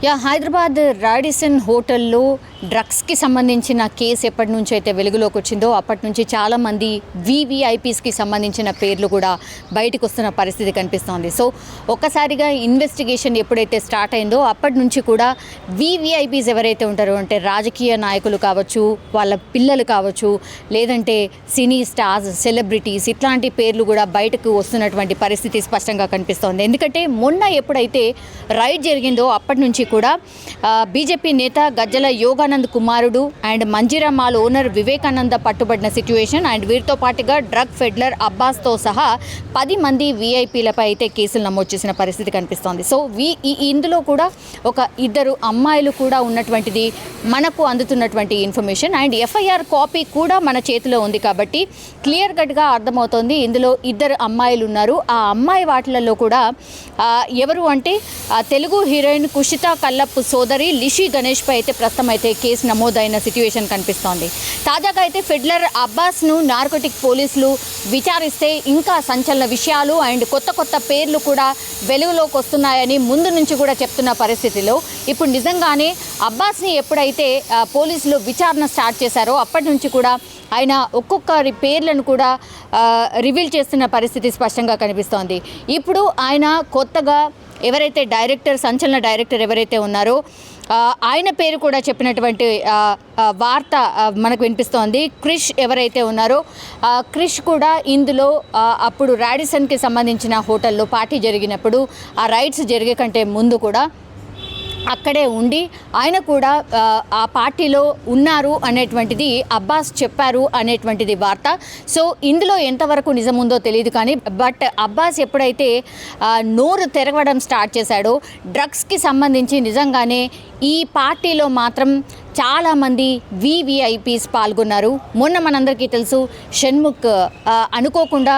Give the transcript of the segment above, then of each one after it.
Hyderabad Radisson హోటల్లో డ్రగ్స్కి సంబంధించిన కేసు ఎప్పటి నుంచి అయితే వెలుగులోకి వచ్చిందో అప్పటి నుంచి చాలామంది వీవీఐపీస్కి సంబంధించిన పేర్లు కూడా బయటకు వస్తున్న పరిస్థితి కనిపిస్తోంది. సో ఒక్కసారిగా ఇన్వెస్టిగేషన్ ఎప్పుడైతే స్టార్ట్ అయిందో అప్పటి నుంచి కూడా వీవీఐపీస్ ఎవరైతే ఉంటారో అంటే రాజకీయ నాయకులు కావచ్చు, వాళ్ళ పిల్లలు కావచ్చు, లేదంటే సినీ స్టార్స్, సెలబ్రిటీస్ ఇట్లాంటి పేర్లు కూడా బయటకు వస్తున్నటువంటి పరిస్థితి స్పష్టంగా కనిపిస్తోంది. ఎందుకంటే మొన్న ఎప్పుడైతే రైడ్ జరిగిందో అప్పటి నుంచి కూడా బీజేపీ నేత గజ్జల యోగానంద్ కుమారుడు and Manjira mall owner Vivekananda పట్టుబడిన సిచ్యువేషన్ అండ్ వీరితో పాటుగా డ్రగ్ ఫెడ్లర్ అబ్బాస్తో సహా 10 మంది వీఐపీలపై అయితే కేసులు నమోదు చేసిన పరిస్థితి కనిపిస్తోంది. సో ఇందులో కూడా ఒక 2 అమ్మాయిలు కూడా ఉన్నటువంటిది మనకు అందుతున్నటువంటి ఇన్ఫర్మేషన్ అండ్ ఎఫ్ఐఆర్ కాపీ కూడా మన చేతిలో ఉంది కాబట్టి క్లియర్ కట్గా అర్థమవుతోంది ఇందులో 2 అమ్మాయిలు ఉన్నారు. ఆ అమ్మాయి వాటిలలో కూడా ఎవరు అంటే తెలుగు హీరోయిన్ కుషిత కల్లప్పు సోదరి లిషి గణేష్పై అయితే ప్రస్తుతం అయితే కేసు నమోదైన సిచ్యువేషన్ కనిపిస్తోంది. తాజాగా అయితే ఫెడ్లర్ అబ్బాస్ను నార్కోటిక్ పోలీసులు విచారిస్తే ఇంకా సంచలన విషయాలు అండ్ కొత్త పేర్లు కూడా వెలుగులోకి వస్తున్నాయని ముందు నుంచి కూడా చెప్తున్న పరిస్థితిలో ఇప్పుడు నిజంగానే అబ్బాస్ని ఎప్పుడైతే పోలీసులు విచారణ స్టార్ట్ చేశారో అప్పటి నుంచి కూడా ఆయన ఒక్కొక్కరి పేర్లను కూడా రివీల్ చేస్తున్న పరిస్థితి స్పష్టంగా కనిపిస్తోంది. ఇప్పుడు ఆయన కొత్తగా ఎవరైతే సంచలన డైరెక్టర్ ఎవరైతే ఉన్నారో ఆయన పేరు కూడా చెప్పినటువంటి వార్త మనకు వినిపిస్తోంది. క్రిష్ ఎవరైతే ఉన్నారో క్రిష్ కూడా ఇందులో అప్పుడు రాడిసన్కి సంబంధించిన హోటల్లో పార్టీ జరిగినప్పుడు ఆ రైడ్స్ జరిగే కంటే ముందు కూడా అక్కడే ఉండి ఆయన కూడా ఆ పార్టీలో ఉన్నారు అనేటువంటిది అబ్బాస్ చెప్పారు అనేటువంటిది వార్త. సో ఇందులో ఎంతవరకు నిజం ఉందో తెలియదు కానీ బట్ అబ్బాస్ ఎప్పుడైతే నోరు తెరవడం స్టార్ట్ చేశాడో డ్రగ్స్కి సంబంధించి నిజంగానే ఈ పార్టీలో మాత్రం చాలామంది వీవీఐపీస్ పాల్గొన్నారు. మొన్న మనందరికీ తెలుసు షణ్ముఖ్ అనుకోకుండా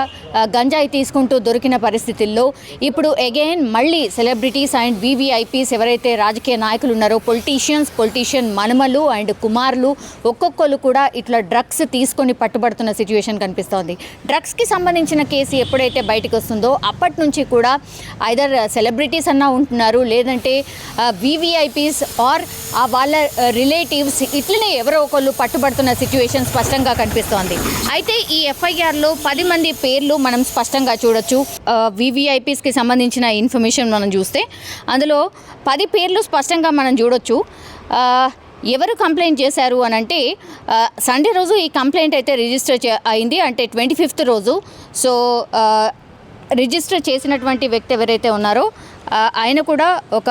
గంజాయి తీసుకుంటూ దొరికిన పరిస్థితుల్లో ఇప్పుడు అగైన్ మళ్ళీ సెలబ్రిటీస్ అండ్ వీవీఐపీస్ ఎవరైతే రాజకీయ నాయకులు ఉన్నారో పొలిటీషియన్ మనుమలు అండ్ కుమారులు ఒక్కొక్కరు కూడా ఇట్లా డ్రగ్స్ తీసుకొని పట్టుబడుతున్న సిచ్యువేషన్ కనిపిస్తోంది. డ్రగ్స్కి సంబంధించిన కేసు ఎప్పుడైతే బయటకు వస్తుందో అప్పటి నుంచి కూడా ఐదర్ సెలబ్రిటీస్ అన్నా ఉంటున్నారు, లేదంటే వీవీఐపీస్ ఆర్ వాళ్ళ రిలేటివ్స్ ఇట్లనే ఎవరో ఒకళ్ళు పట్టుబడుతున్న సిచ్యువేషన్ స్పష్టంగా కనిపిస్తోంది. అయితే ఈ ఎఫ్ఐఆర్లో 10 మంది పేర్లు మనం స్పష్టంగా చూడొచ్చు. వీవీఐపీస్కి సంబంధించిన ఇన్ఫర్మేషన్ మనం చూస్తే అందులో 10 పేర్లు స్పష్టంగా మనం చూడొచ్చు. ఎవరు కంప్లైంట్ చేశారు అని అంటే సండే రోజు ఈ కంప్లైంట్ అయితే రిజిస్టర్ అయింది, అంటే 25th రోజు. సో రిజిస్టర్ చేసినటువంటి వ్యక్తి ఎవరైతే ఉన్నారో ఆయన కూడా ఒక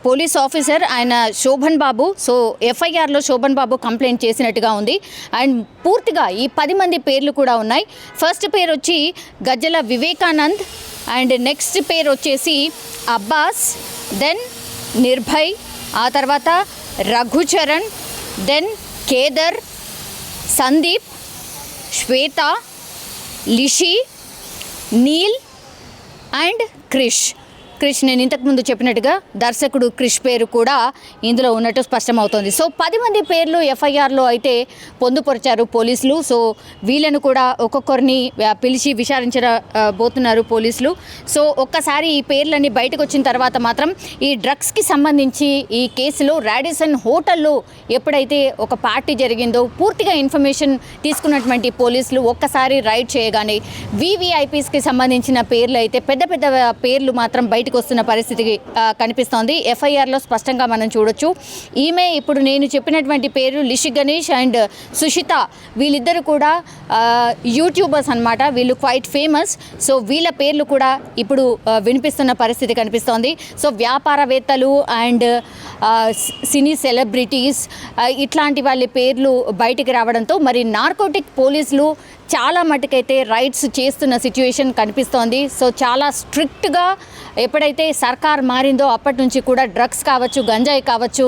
పోలీస్ ఆఫీసర్, ఆయన శోభన్ బాబు. సో ఎఫ్ఐఆర్లో శోభన్ బాబు కంప్లైంట్ చేసినట్టుగా ఉంది అండ్ పూర్తిగా ఈ 10 మంది పేర్లు కూడా ఉన్నాయి. ఫస్ట్ పేరు వచ్చి గజ్జల వివేకానంద్ అండ్ నెక్స్ట్ పేరు వచ్చేసి అబ్బాస్, దెన్ నిర్భయ్, ఆ తర్వాత రఘుచరణ్, దెన్ కేదర్, సందీప్, శ్వేత, లిషి, నీల్ అండ్ క్రిష్. నేను ఇంతకుముందు చెప్పినట్టుగా దర్శకుడు క్రిష్ పేరు కూడా ఇందులో ఉన్నట్టు స్పష్టమవుతోంది. సో 10 మంది పేర్లు ఎఫ్ఐఆర్లో అయితే పొందుపరిచారు పోలీసులు. సో వీళ్ళను కూడా ఒక్కొక్కరిని పిలిచి విచారించబోతున్నారు పోలీసులు. సో ఒక్కసారి ఈ పేర్లన్నీ బయటకు వచ్చిన తర్వాత మాత్రం ఈ డ్రగ్స్కి సంబంధించి ఈ కేసులో రాడిసన్ హోటల్లో ఎప్పుడైతే ఒక పార్టీ జరిగిందో పూర్తిగా ఇన్ఫర్మేషన్ తీసుకున్నటువంటి పోలీసులు ఒక్కసారి రైడ్ చేయగానే వీవీఐపీస్కి సంబంధించిన పేర్లు అయితే పెద్ద పేర్లు మాత్రం బయటకు వస్తున్న పరిస్థితి కనిపిస్తోంది. ఎఫ్ఐఆర్లో స్పష్టంగా మనం చూడొచ్చు. ఈమె ఇప్పుడు నేను చెప్పినటువంటి పేరు లిషి గణేష్ అండ్ సుషిత, వీళ్ళిద్దరు కూడా యూట్యూబర్స్ అన్నమాట. వీళ్ళు క్వైట్ ఫేమస్. సో వీళ్ళ పేర్లు కూడా ఇప్పుడు వినిపిస్తున్న పరిస్థితి కనిపిస్తోంది. సో వ్యాపారవేత్తలు అండ్ సినీ సెలబ్రిటీస్ ఇట్లాంటి వాళ్ళ పేర్లు బయటికి రావడంతో మరి నార్కోటిక్ పోలీసులు చాలా మటుకైతే రైడ్స్ చేస్తున్న సిచ్యువేషన్ కనిపిస్తోంది. సో చాలా స్ట్రిక్ట్గా ఎప్పుడైతే సర్కార్ మారిందో అప్పటి నుంచి కూడా డ్రగ్స్ కావచ్చు, గంజాయి కావచ్చు,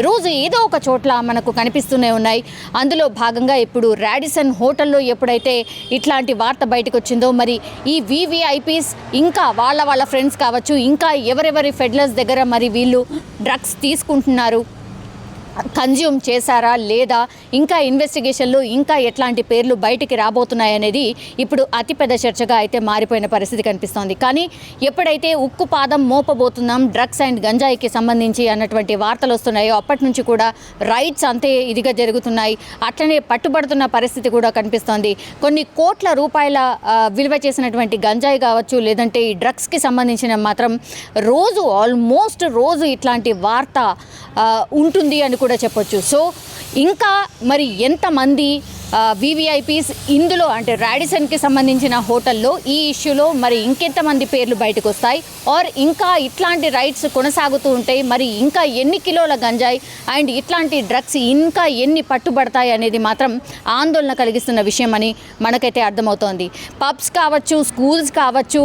రోజు ఏదో ఒక చోట్ల మనకు కనిపిస్తూనే ఉన్నాయి. అందులో భాగంగా ఇప్పుడు రాడిసన్ హోటల్లో ఎప్పుడైతే ఇట్లాంటి వార్త బయటకు వచ్చిందో మరి ఈ వీవీఐపీస్ ఇంకా వాళ్ళ ఫ్రెండ్స్ కావచ్చు, ఇంకా ఎవరెవరి ఫెడ్లర్స్ దగ్గర మరి వీళ్ళు డ్రగ్స్ తీసుకుంటున్నారు, కన్జ్యూమ్ చేశారా లేదా, ఇంకా ఇన్వెస్టిగేషన్లో ఇంకా ఎట్లాంటి పేర్లు బయటికి రాబోతున్నాయనేది ఇప్పుడు అతిపెద్ద చర్చగా అయితే మారిపోయిన పరిస్థితి కనిపిస్తోంది. కానీ ఎప్పుడైతే ఉక్కు పాదం మోపబోతున్నాం డ్రగ్స్ అండ్ గంజాయికి సంబంధించి అన్నటువంటి వార్తలు వస్తున్నాయో అప్పటి నుంచి కూడా రైట్స్ అంతే ఇదిగా జరుగుతున్నాయి. అట్లనే పట్టుబడుతున్న పరిస్థితి కూడా కనిపిస్తోంది. కొన్ని కోట్ల రూపాయల విలువ చేసినటువంటి గంజాయి కావచ్చు, లేదంటే ఈ డ్రగ్స్కి సంబంధించిన మాత్రం ఆల్మోస్ట్ రోజు ఇట్లాంటి వార్త ఉంటుంది అని కూడా చెప్పొచ్చు. సో ఇంకా మరి ఎంతమంది వివిఐపీస్ ఇందులో అంటే రాడిసన్కి సంబంధించిన హోటల్లో ఈ ఇష్యూలో మరి ఇంకెంతమంది పేర్లు బయటకు వస్తాయి, ఆర్ ఇంకా ఇట్లాంటి రైట్స్ కొనసాగుతూ ఉంటాయి, మరి ఇంకా ఎన్ని కిలోల గంజాయి అండ్ ఇట్లాంటి డ్రగ్స్ ఇంకా ఎన్ని పట్టుబడతాయి అనేది మాత్రం ఆందోళన కలిగిస్తున్న విషయం అని మనకైతే అర్థమవుతోంది. పబ్స్ కావచ్చు, స్కూల్స్ కావచ్చు,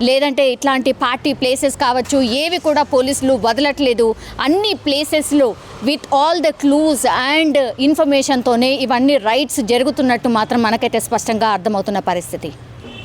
లేదంటే ఇట్లాంటి పార్టీ ప్లేసెస్ కావచ్చు, ఏవి కూడా పోలీసులు వదలట్లేదు. అన్ని ప్లేసెస్లో with all the clues and ఇన్ఫర్మేషన్తోనే ఇవన్నీ రైట్స్ జరుగుతున్నట్టు మాత్రం మనకైతే స్పష్టంగా అర్థమవుతున్న పరిస్థితి.